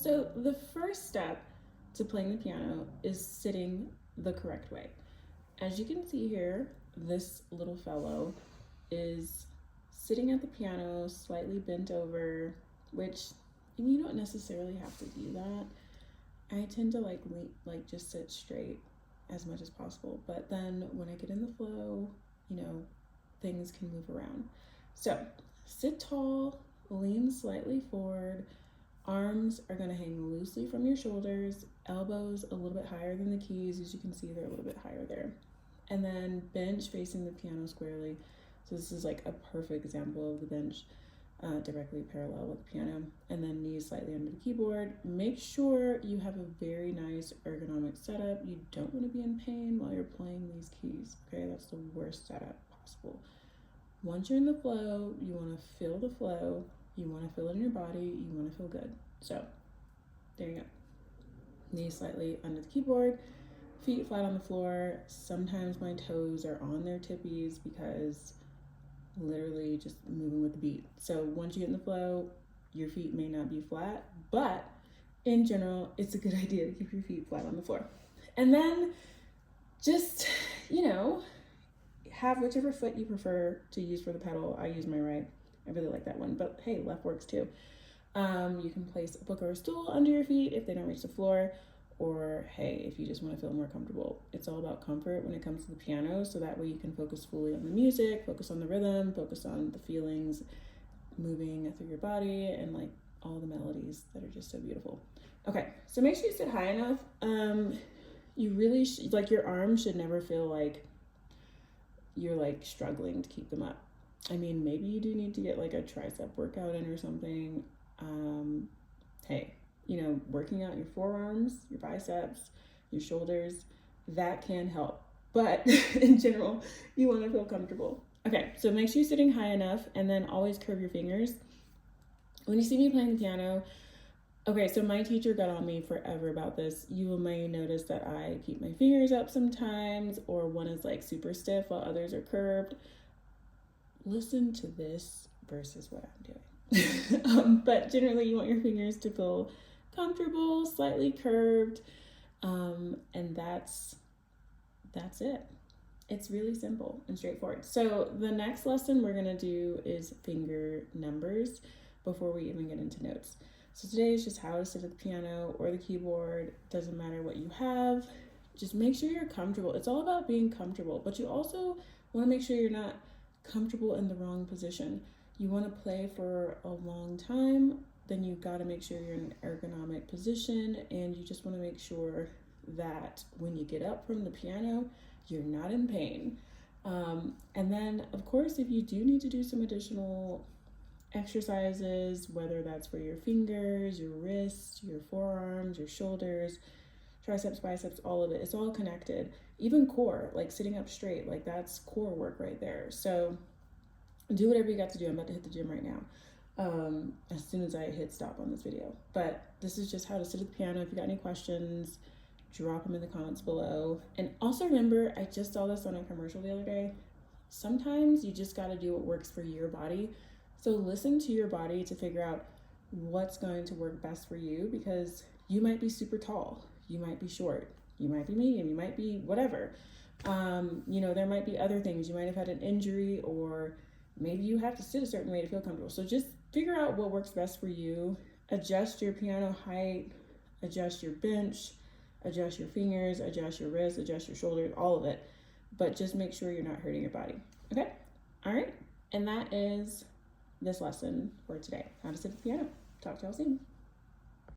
So the first step to playing the piano is sitting the correct way. As you can see here, this little fellow is sitting at the piano, slightly bent over, which you don't necessarily have to do that. I tend to like just sit straight as much as possible, but then when I get in the flow, things can move around. So sit tall, lean slightly forward. Arms are going to hang loosely from your shoulders, elbows a little bit higher than the keys. As you can see, they're a little bit higher there. And then bench facing the piano squarely. So this is like a perfect example of the bench directly parallel with the piano. And then knees slightly under the keyboard. Make sure you have a very nice ergonomic setup. You don't want to be in pain while you're playing these keys, okay? That's the worst setup possible. Once you're in the flow, you want to feel the flow. You want to feel it in your body. You want to feel good. So there you go. Knees slightly under the keyboard, feet flat on the floor. Sometimes my toes are on their tippies because literally just moving with the beat. So once you get in the flow, your feet may not be flat, but in general, it's a good idea to keep your feet flat on the floor. And then just, have whichever foot you prefer to use for the pedal. I use my right. I really like that one, but hey, left works too. You can place a book or a stool under your feet if they don't reach the floor, or hey, if you just want to feel more comfortable. It's all about comfort when it comes to the piano, so that way you can focus fully on the music, focus on the rhythm, focus on the feelings moving through your body, and like all the melodies that are just so beautiful. Okay, so make sure you sit high enough. You really your arms should never feel like you're like struggling to keep them up. I mean, maybe you do need to get like a tricep workout in or something. Hey, working out your forearms, your biceps, your shoulders, that can help. But in general, you want to feel comfortable. Okay, so make sure you're sitting high enough, and then always curve your fingers. When you see me playing the piano, okay, so my teacher got on me forever about this. You may notice that I keep my fingers up sometimes, or one is like super stiff while others are curved. Listen to this versus what I'm doing. But generally you want your fingers to feel comfortable, slightly curved, and that's it. It's really simple and straightforward. So the next lesson we're gonna do is finger numbers before we even get into notes. So today is just how to sit at the piano or the keyboard. Doesn't matter what you have, just make sure you're comfortable. It's all about being comfortable, but you also wanna make sure you're not comfortable in the wrong position. You want to play for a long time, then you've got to make sure you're in an ergonomic position, and you just want to make sure that when you get up from the piano, you're not in pain. And then, of course, if you do need to do some additional exercises, whether that's for your fingers, your wrists, your forearms, your shoulders, triceps, biceps, all of it, it's all connected. Even core, like sitting up straight, like that's core work right there. So do whatever you got to do. I'm about to hit the gym right now, as soon as I hit stop on this video. But this is just how to sit at the piano. If you got any questions, drop them in the comments below. And also remember, I just saw this on a commercial the other day. Sometimes you just got to do what works for your body. So listen to your body to figure out what's going to work best for you, because you might be super tall, you might be short, you might be medium, you might be whatever. There might be other things. You might have had an injury, or maybe you have to sit a certain way to feel comfortable. So just figure out what works best for you. Adjust your piano height, adjust your bench, adjust your fingers, adjust your wrists, adjust your shoulders, all of it. But just make sure you're not hurting your body. Okay? All right. And that is this lesson for today. How to sit at the piano. Talk to y'all soon.